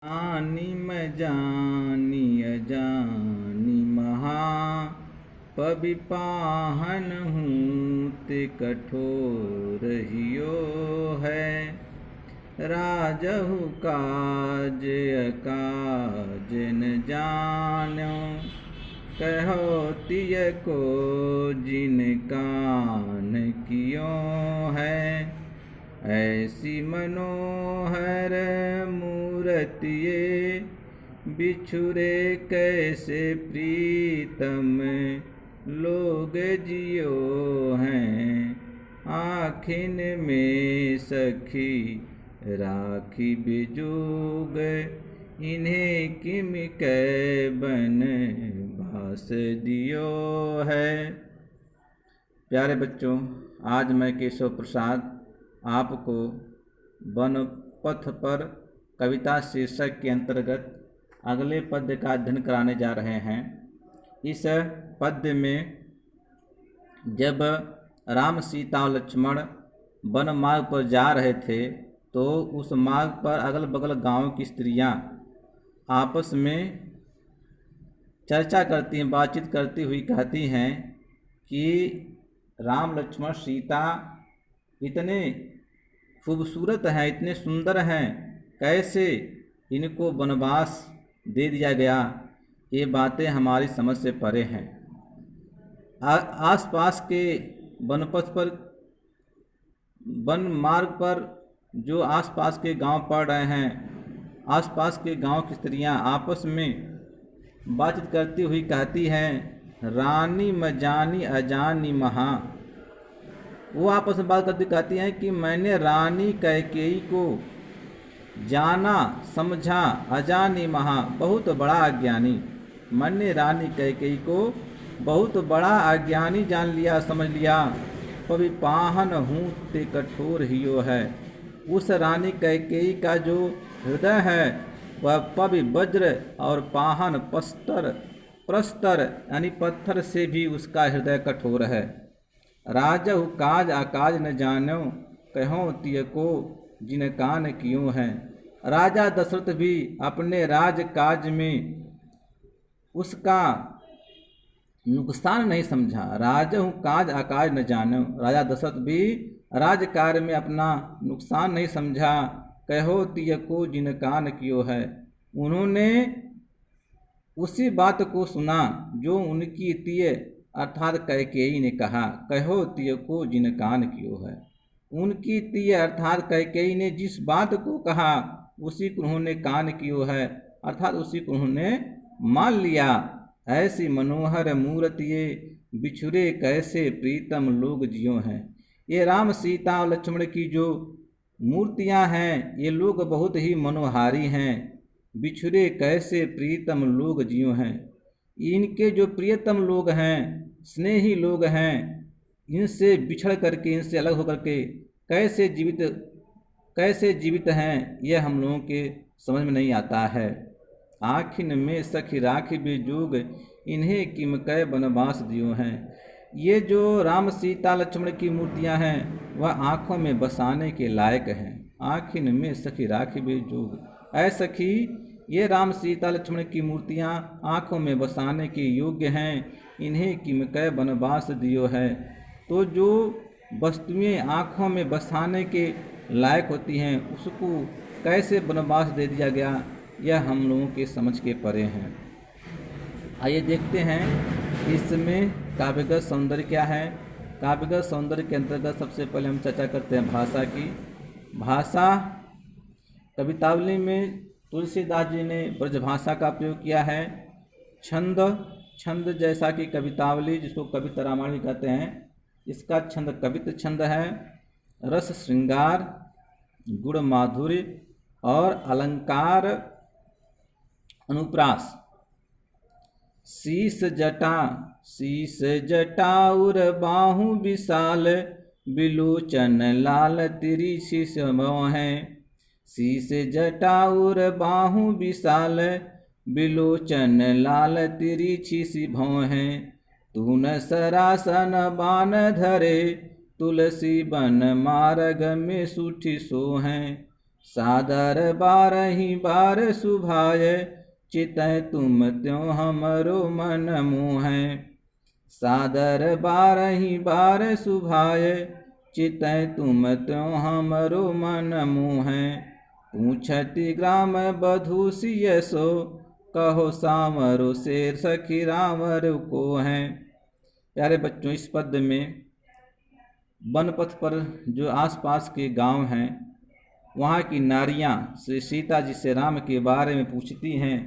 जानी मैं जानी अजानी महा पविपाहन हूँ ते कठोर हियो है। राजहु काज अकाज न जानो कहो तिय को जिन कान कियो है। ऐसी मनोहर मूरत ये बिछुरे कैसे प्रीतम लोग जियो हैं। आखिन में सखी राखी बिजोग इन्हें किम कै बन बास दियो है। प्यारे बच्चों, आज मैं केशव प्रसाद आपको वन पथ पर कविता शीर्षक के अंतर्गत अगले पद्य का अध्ययन कराने जा रहे हैं। इस पद्य में जब राम सीता और लक्ष्मण वन मार्ग पर जा रहे थे तो उस मार्ग पर अगल बगल गांव की स्त्रियां आपस में चर्चा करती हैं, बातचीत करती हुई कहती हैं कि राम लक्ष्मण सीता इतने खूबसूरत हैं, इतने सुंदर हैं, कैसे इनको वनवास दे दिया गया। ये बातें हमारी समझ से परे हैं। आसपास के वनपथ पर, वन मार्ग पर जो आसपास के गांव पड़ रहे हैं, आसपास के गांव की स्त्रियां आपस में बातचीत करती हुई कहती हैं, रानी मजानी अजानी महा। वो आपस में बात करती कहती हैं कि मैंने रानी कैकेयी को जाना समझा, अजानी महा बहुत बड़ा अज्ञानी। मैंने रानी कैकेयी को बहुत बड़ा अज्ञानी जान लिया, समझ लिया। पविपाहन हूँ ते कठोर हियो है। उस रानी कैकेयी का जो हृदय है वह पवि वज्र और पाहन प्रस्तर यानी पत्थर से भी उसका हृदय कठोर है। राजहु काज अकाज न जानो कहो तिय को जिन कान कियो हैं। राजा दशरथ भी अपने राज काज में उसका नुकसान नहीं समझा। राजहु काज अकाज न जानो, राजा दशरथ भी राज कार्य में अपना नुकसान नहीं समझा। कहो तिय को जिन कान कियो है, उन्होंने उसी बात को सुना जो उनकी तिय अर्थात कैकेयी ने कहा। कहो तिय को जिन कान कियो है, उनकी तिय अर्थात कैकेयी ने जिस बात को कहा उसी को उन्होंने कान कियो है, अर्थात उसी को उन्होंने मान लिया। ऐसी मनोहर मूर्त ये बिछुरे कैसे प्रीतम लोग जियो हैं। ये राम सीता और लक्ष्मण की जो मूर्तियां हैं ये लोग बहुत ही मनोहारी हैं। बिछुरे कैसे प्रीतम लोग जियो हैं, इनके जो प्रियतम लोग हैं, स्नेही लोग हैं, इनसे बिछड़ करके, इनसे अलग होकर के कैसे जीवित हैं, यह हम लोगों के समझ में नहीं आता है। आखिन में सखी राखी बेजोग इन्हें किम कै बनवास दियो हैं। ये जो राम सीता लक्ष्मण की मूर्तियां हैं वह आँखों में बसाने के लायक हैं। आखिन में सखी राखी बेजोग, ऐ सखी ये राम सीता लक्ष्मण की मूर्तियां आँखों में बसाने के योग्य हैं। इन्हें किम कै बनवास दियो है। तो जो वस्तुएं आँखों में बसाने के लायक होती हैं उसको कैसे वनवास दे दिया गया, यह हम लोगों के समझ के परे हैं। आइए देखते हैं इसमें काव्यगत सौंदर्य क्या है। काव्यगत सौंदर्य के अंतर्गत सबसे पहले हम चर्चा करते हैं भाषा की। भाषा कवितावली में तुलसीदास जी ने ब्रजभाषा का प्रयोग किया है। छंद जैसा कि कवितावली, जिसको कविता रामायण भी कहते हैं, इसका छंद कवित्त छंद है। रस श्रृंगार, गुण माधुर्य और अलंकार अनुप्रास। शीस जटाउर बाहु विशाल, बिलोचन लाल तिरछी भौं हैं। शीस जटाउर बाहु विशाल, बिलोचन लाल तिरछी सी भौं हैं। तून सरासन बान धरे, तुलसी बन मार्ग में सूठी सो हैं। सादर बारही बार सुभाए, चितै तुम त्यों हमरो मन मोहै। सादर बारही बार सुभाए, चितै तुम त्यों हमरो मन मोहै। पूछति ग्राम बधू सिय सो, कहो सामरो शेर सखी रामर को है। प्यारे बच्चों, इस पद्य में वन पथ पर जो आसपास के गांव हैं वहाँ की नारियाँ श्री सीता जी से राम के बारे में पूछती हैं।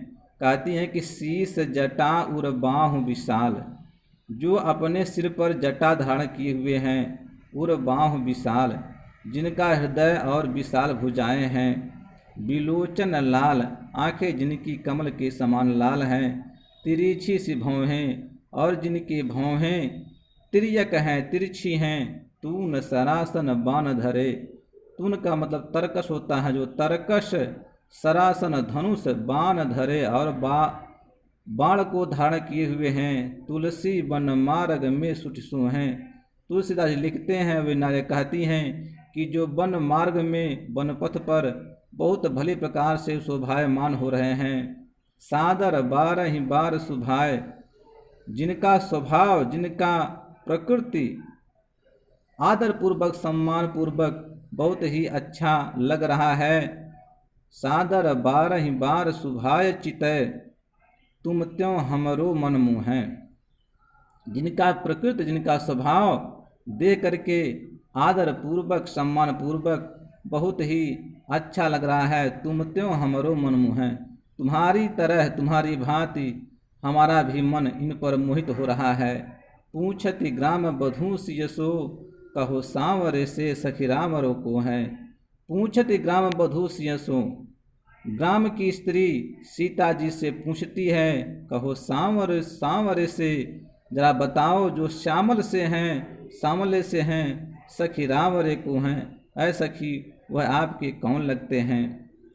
कहती हैं कि शीस जटा उर बाहु विशाल, जो अपने सिर पर जटा धारण किए हुए हैं, उर बाहु विशाल, जिनका हृदय और विशाल भुजाएं हैं। बिलोचन लाल, आंखें जिनकी कमल के समान लाल हैं। तिरछी सी भौहें, और जिनके भौहें तिर्यक हैं, तिरछी हैं। तून सरासन बाण धरे, तून का मतलब तरकश होता है, जो तरकश सरासन धनुष बाण धरे और बाण को धारण किए हुए हैं। तुलसी वन मार्ग में सुठसु हैं। तुलसीदास जी लिखते हैं, वे नारियाँ कहती हैं कि जो वन मार्ग में वन पथ पर बहुत भली प्रकार से शोभायमान हो रहे हैं। सादर बारही बार सुभाए, जिनका स्वभाव, जिनका प्रकृति आदर पूर्वक सम्मान पूर्वक बहुत ही अच्छा लग रहा है। सादर बारही बार सुभाए, चितै तुम त्यों हमरो मन मोहै। जिनका प्रकृति, जिनका स्वभाव देख करके आदर पूर्वक सम्मान पूर्वक बहुत ही अच्छा लग रहा है। तुम त्यों हमरो मन मोहै, तुम्हारी तरह, तुम्हारी भांति हमारा भी मन इन पर मोहित हो रहा है। पूछति ग्राम बधू सिय सो, कहो सांवरे से सखी रामरो को है। पूछति ग्राम बधू सिय सो, ग्राम की स्त्री सीता जी से पूछती है, कहो सांवरे से, जरा बताओ जो श्यामल से हैं, सामले से हैं, सखी रामरे को हैं। ऐ सखी, वह आपके कौन लगते हैं।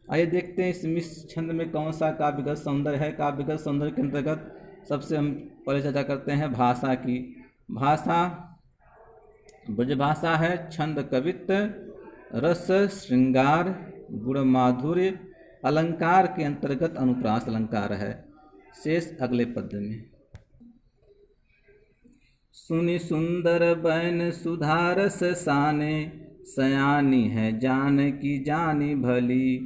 आइए देखते हैं इस छंद में कौन सा काव्यगत सौंदर्य है। काव्यगत सौंदर्य के अंतर्गत सबसे हम पहले चर्चा करते हैं भाषा की। भाषा ब्रजभाषा है। छंद कवित्व, रस श्रृंगार, गुण माधुर्य, अलंकार के अंतर्गत अनुप्रास अलंकार है। शेष अगले पद्य में। सुनि सुंदर बैन सुधारस साने, सयानी है जानकी जानी भली।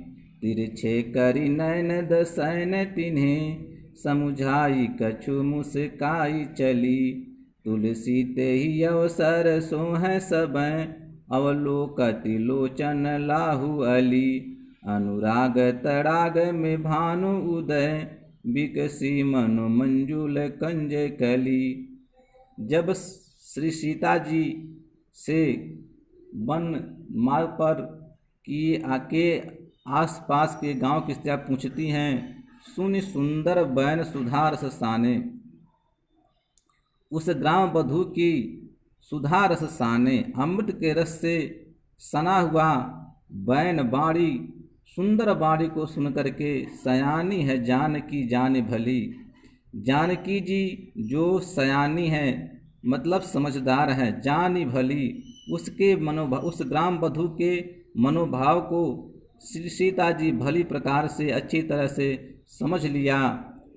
तिरछे करी नैन दसैन तिन्हें, समुझाई कछु मुस्काई चली। तुलसी ते ही अवसर सोह सबैं, अवलोकति लोचन लाहु अली। अनुराग तड़ाग में भानु उदय, बिकसी मनु मंजुल कंज कली। जब श्री सीता जी से वन मार्ग पर की आके आसपास के गांव की स्त्रियाँ पूछती हैं, सुनि सुंदर बैन सुधा रस साने, उस ग्राम बधू की सुधा रस साने, अमृत के रस से सना हुआ बैन बाड़ी, सुंदर बाड़ी को सुन करके सयानी है जानकी जान भली। जानकी जी जो सयानी है मतलब समझदार है, जानी भली, उसके मनोभाव, उस ग्राम बधू के मनोभाव को श्री सीता जी भली प्रकार से अच्छी तरह से समझ लिया।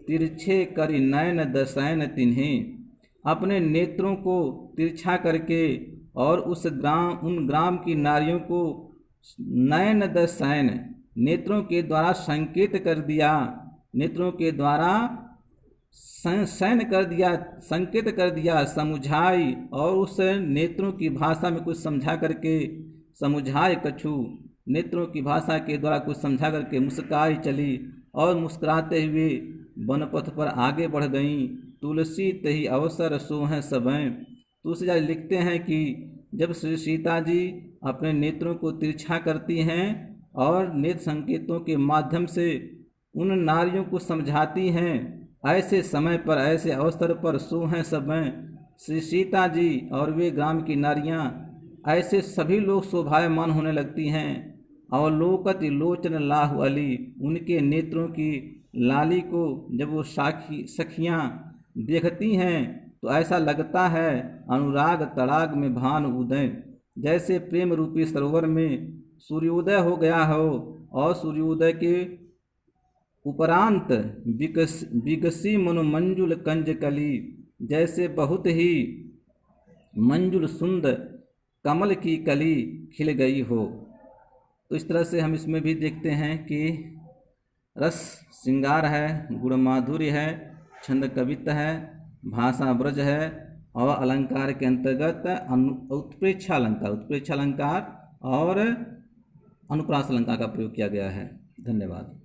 तिरछे करी नयन दसैन तिन्हें, अपने नेत्रों को तिरछा करके और उन ग्राम की नारियों को नयन दसैन, नेत्रों के द्वारा संकेत कर दिया, नेत्रों के द्वारा सैन कर दिया, संकेत कर दिया। समुझाई, और उस नेत्रों की भाषा में कुछ समझा करके, समुझाई कछु, नेत्रों की भाषा के द्वारा कुछ समझा करके मुस्काई चली और मुस्कुराते हुए वनपथ पर आगे बढ़ गईं। तुलसी तही अवसर सोह सबैं। तुलसीदास लिखते हैं कि जब श्री सीता जी अपने नेत्रों को तिरछा करती हैं और नेत्र संकेतों के माध्यम से उन नारियों को समझाती हैं, ऐसे समय पर, ऐसे अवसर पर सोह सबैं, श्री सीता जी और वे ग्राम की नारियां, ऐसे सभी लोग शोभायमान होने लगती हैं। अवलोकति लोचन लाहु अली, उनके नेत्रों की लाली को जब वो सखियाँ देखती हैं तो ऐसा लगता है अनुराग तड़ाग में भानु उदय, जैसे प्रेम रूपी सरोवर में सूर्योदय हो गया हो और सूर्योदय के उपरांत विकसी मनोमंजुल कंजकली, जैसे बहुत ही मंजुल सुंदर कमल की कली खिल गई हो। तो इस तरह से हम इसमें भी देखते हैं कि रस श्रृंगार है, गुण माधुर्य है, छंद कवित्व है, भाषा ब्रज है और अलंकार के अंतर्गत उत्प्रेक्षालंकार और अनुप्रास अलंकार का प्रयोग किया गया है। धन्यवाद।